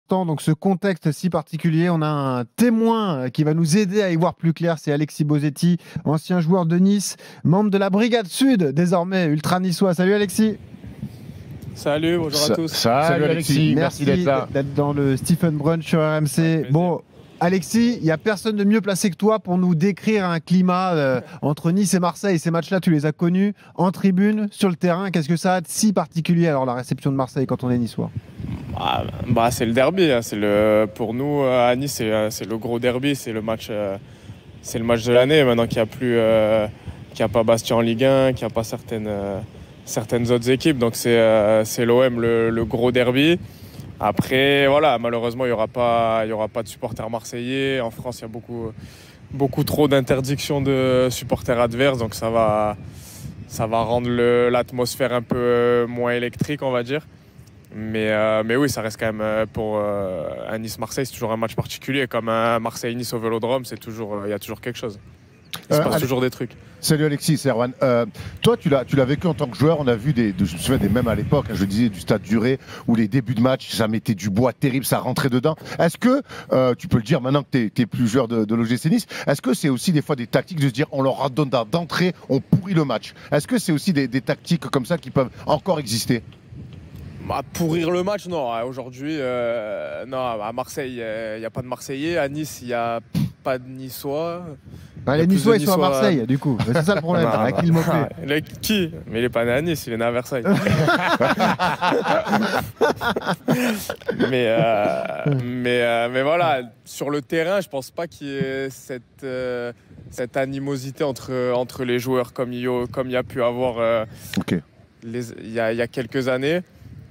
instant, donc ce contexte si particulier, on a un témoin qui va nous aider à y voir plus clair. C'est Alexis Bosetti, ancien joueur de Nice, membre de la Brigade Sud, désormais ultra niçois. Salut Alexis. Salut, bonjour à tous. Salut Alexis, merci d'être là. D'être dans le Stephen Brunch sur RMC. Bon, Alexis, il n'y a personne de mieux placé que toi pour nous décrire un climat entre Nice et Marseille. Ces matchs-là, tu les as connus en tribune, sur le terrain. Qu'est-ce que ça a de si particulier, alors, la réception de Marseille quand on est niçois? C'est le derby. Pour nous, à Nice, c'est le gros derby. C'est le match de l'année. Maintenant qu'il n'y a pas Bastia en Ligue 1, qu'il n'y a pas certaines autres équipes. Donc c'est l'OM, le gros derby. Après, voilà, malheureusement, il y aura pas de supporters marseillais. En France, il y a beaucoup trop d'interdictions de supporters adverses. Donc ça va rendre l'atmosphère un peu moins électrique, on va dire. Mais oui, ça reste quand même pour un Nice-Marseille, c'est toujours un match particulier. Comme un Marseille-Nice au Vélodrome, il y a toujours quelque chose. Il se passe toujours des trucs. Salut Alexis, c'est Erwan. Toi, tu l'as vécu en tant que joueur. On a vu je me souviens même à l'époque, je disais du Stade Duré, où les débuts de match, ça mettait du bois terrible, ça rentrait dedans. Est-ce que, tu peux le dire maintenant que tu n'es plus joueur de l'OGC Nice, est-ce que c'est aussi des fois des tactiques de se dire on leur donne d'entrée, on pourrit le match? Est-ce que c'est aussi des tactiques comme ça qui peuvent encore exister? Pourrir le match, non. Aujourd'hui, non, à Marseille, il n'y a pas de Marseillais. À Nice, il n'y a pas de Niçois. Les Niçois, ils sont à Marseille, du coup. C'est ça le problème. Avec Lille Mopé. Qui? Mais il n'est pas né à Nice, il est né à Versailles. mais voilà, sur le terrain, je ne pense pas qu'il y ait cette animosité entre les joueurs comme il y a pu avoir il y a quelques années.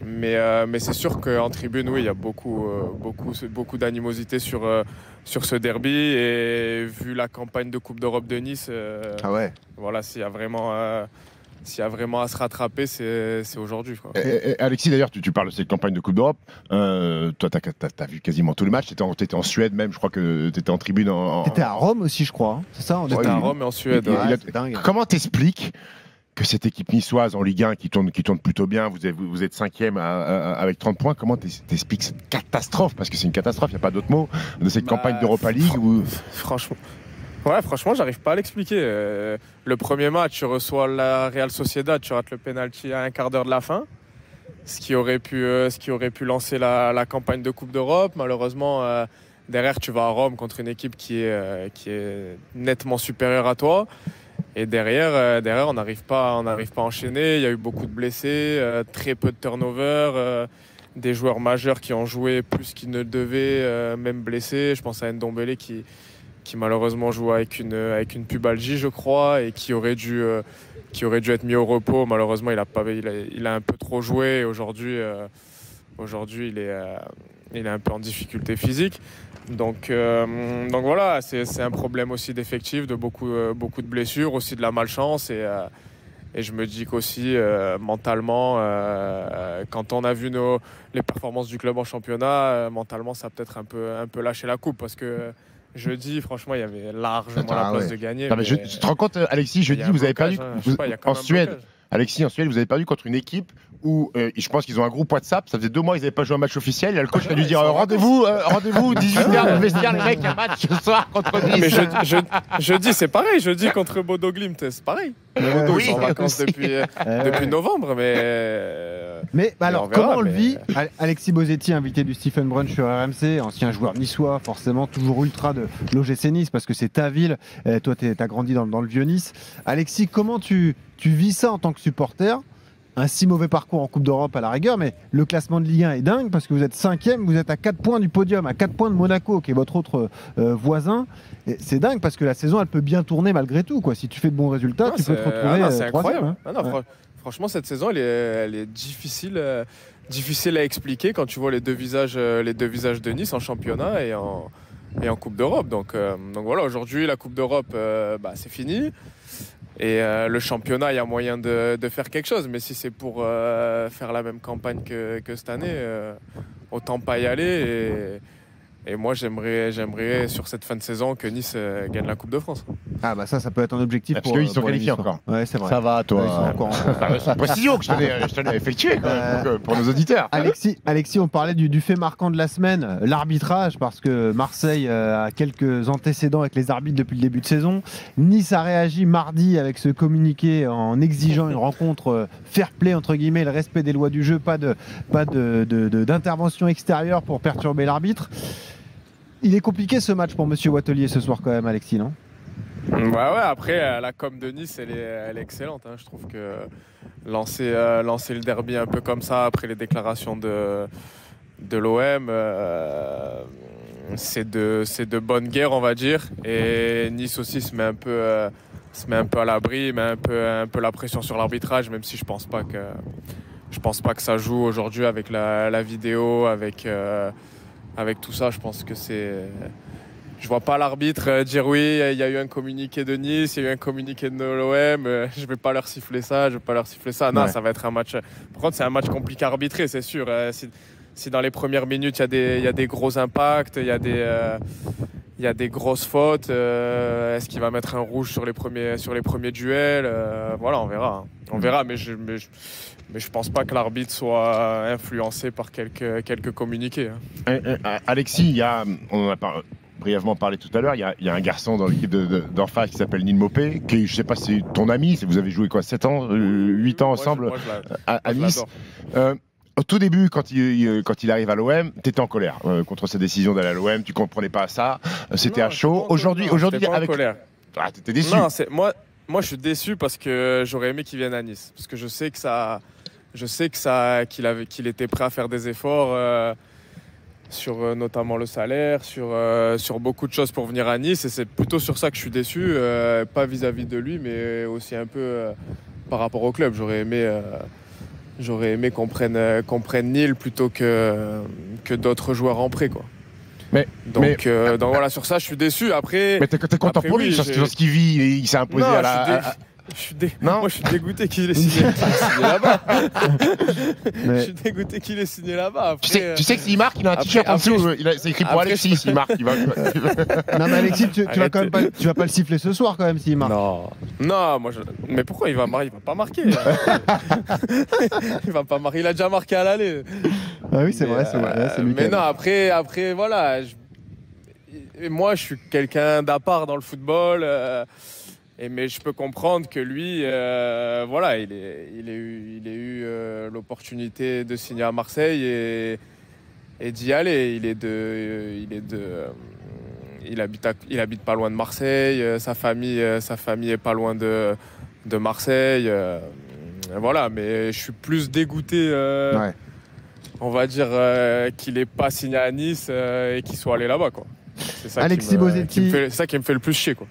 Mais c'est sûr qu'en tribune, oui, il y a beaucoup d'animosité sur ce derby. Et vu la campagne de Coupe d'Europe de Nice, voilà, s'il y a vraiment à se rattraper, c'est aujourd'hui, quoi. Et Alexis, d'ailleurs, tu parles de cette campagne de Coupe d'Europe. Toi, tu as vu quasiment tous les matchs. Tu étais en Suède même, je crois que tu étais en tribune. Tu étais à Rome aussi, je crois. C'est ça? On était à Rome et en Suède. Comment t'expliques que cette équipe niçoise en Ligue 1 qui tourne plutôt bien, vous êtes 5e avec 30 points, comment t'expliques cette catastrophe, parce que c'est une catastrophe, il n'y a pas d'autre mot, de cette campagne d'Europa League Franchement, j'arrive pas à l'expliquer. Le premier match, tu reçois la Real Sociedad, tu rates le penalty à un quart d'heure de la fin, ce qui aurait pu lancer la campagne de Coupe d'Europe. Malheureusement, derrière, tu vas à Rome contre une équipe qui est nettement supérieure à toi. Et derrière, on n'arrive pas à enchaîner. Il y a eu beaucoup de blessés, très peu de turnover, des joueurs majeurs qui ont joué plus qu'ils ne le devaient, même blessés. Je pense à Ndombele qui malheureusement joue avec une pubalgie, je crois, et qui aurait dû être mis au repos. Malheureusement, il a un peu trop joué. Aujourd'hui, il est un peu en difficulté physique. Donc voilà, c'est un problème aussi d'effectifs, de beaucoup de blessures, aussi de la malchance. Et je me dis qu'aussi, mentalement, quand on a vu les performances du club en championnat, mentalement, ça a peut-être un peu lâché la coupe. Parce que jeudi, franchement, il y avait largement la place de gagner. Non, mais tu te rends compte, Alexis, jeudi, vous avez perdu en Suède. Alexis, en Suède, vous avez perdu contre une équipe où je pense qu'ils ont un groupe WhatsApp. Ça faisait 2 mois qu'ils n'avaient pas joué un match officiel. Et le coach a dû dire rendez-vous 18h dans le vestiaire, les mecs, il y a un match ce soir contre Nice. Mais jeudi, c'est pareil. Jeudi contre Bodo Glimt, c'est pareil. Bodo, ils sont en vacances depuis novembre. Mais alors, comment on le vit? Alexis Bosetti, invité du Stephen Brunch sur RMC, ancien joueur niçois, forcément, toujours ultra de l'OGC Nice, parce que c'est ta ville. Toi, tu as grandi dans le vieux Nice. Alexis, comment tu vis ça en tant que supporter? Un si mauvais parcours en Coupe d'Europe à la rigueur, mais le classement de Ligue 1 est dingue parce que vous êtes 5e, vous êtes à 4 points du podium, à 4 points de Monaco, qui est votre autre voisin. C'est dingue parce que la saison, elle peut bien tourner malgré tout, quoi. Si tu fais de bons résultats, tu peux te retrouver. C'est incroyable. Franchement, cette saison, elle est difficile à expliquer quand tu vois les deux visages de Nice en championnat et en Coupe d'Europe. Donc voilà, aujourd'hui, la Coupe d'Europe, c'est fini. Et le championnat, il y a moyen de faire quelque chose. Mais si c'est pour faire la même campagne que cette année, autant pas y aller. Et moi, j'aimerais sur cette fin de saison que Nice gagne la Coupe de France. Ah bah ça peut être un objectif parce qu'ils sont qualifiés encore. Ouais, c'est vrai. Ça va, toi. C'est une précision que je tenais à effectuer quand même, pour nos auditeurs. Alexis, on parlait du fait marquant de la semaine, l'arbitrage, parce que Marseille a quelques antécédents avec les arbitres depuis le début de saison. Nice a réagi mardi avec ce communiqué en exigeant une rencontre fair play, entre guillemets, le respect des lois du jeu, pas d'intervention extérieure pour perturber l'arbitre. Il est compliqué ce match pour Monsieur Wattelier ce soir quand même, Alexis, non? Ouais, après, la com de Nice, elle est excellente. Hein. Je trouve que lancer le derby un peu comme ça, après les déclarations de l'OM, c'est de bonne guerre, on va dire. Et Nice aussi se met un peu à l'abri, met un peu la pression sur l'arbitrage, même si je pense pas que ça joue aujourd'hui avec la vidéo, avec tout ça. Je pense que je vois pas l'arbitre dire oui, il y a eu un communiqué de Nice, il y a eu un communiqué de l'OM, je vais pas leur siffler ça. Non, ouais. Ça va être un match. Par contre, c'est un match compliqué à arbitrer, c'est sûr. Si dans les premières minutes, il y a des gros impacts, il y a des grosses fautes, est-ce qu'il va mettre un rouge sur les premiers duels? Voilà, on verra. On verra, mais je pense pas que l'arbitre soit influencé par quelques communiqués. Alexis, on en a brièvement parlé tout à l'heure, il y a un garçon dans l'équipe d'en face qui s'appelle Neil Maupay, qui, je sais pas si c'est ton ami, vous avez joué quoi, 7 ans, 8 ans ensemble à Nice. Au tout début, quand il arrive à l'OM, tu étais en colère contre sa décision d'aller à l'OM, tu comprenais pas ça, c'était à chaud. Aujourd'hui, avec colère. Ah, tu étais déçu. Non, moi je suis déçu parce que j'aurais aimé qu'il vienne à Nice, parce que je sais qu'il était prêt à faire des efforts sur notamment le salaire, sur beaucoup de choses pour venir à Nice, et c'est plutôt sur ça que je suis déçu, pas vis-à-vis de lui, mais aussi un peu par rapport au club. J'aurais aimé qu'on prenne Neil plutôt que d'autres joueurs en prêt, quoi. Donc voilà, sur ça je suis déçu. Après, mais t'es content pour lui, sur ce qu'il vit, il s'est imposé à la... Moi, je suis dégoûté qu'il ait signé là-bas. Je suis dégoûté qu'il ait signé là-bas. Après, tu sais que s'il marque, il a un t-shirt en dessous. C'est écrit pour Alexis s'il marque. Non, mais Alexis, tu vas pas le siffler ce soir quand même s'il marque. Non, mais pourquoi il va pas marquer? Il va pas marquer. Il a déjà marqué à l'aller. Ah oui, c'est vrai. Mais non, après, voilà. Moi, je suis quelqu'un d'à part dans le football. Mais je peux comprendre que lui, voilà, il a eu l'opportunité de signer à Marseille et d'y aller. Il habite pas loin de Marseille. Sa famille est pas loin de Marseille. Voilà, mais je suis plus dégoûté. On va dire qu'il n'ait pas signé à Nice et qu'il soit allé là-bas, quoi. C'est ça Alexis Bosetti, ça qui me fait le plus chier, quoi.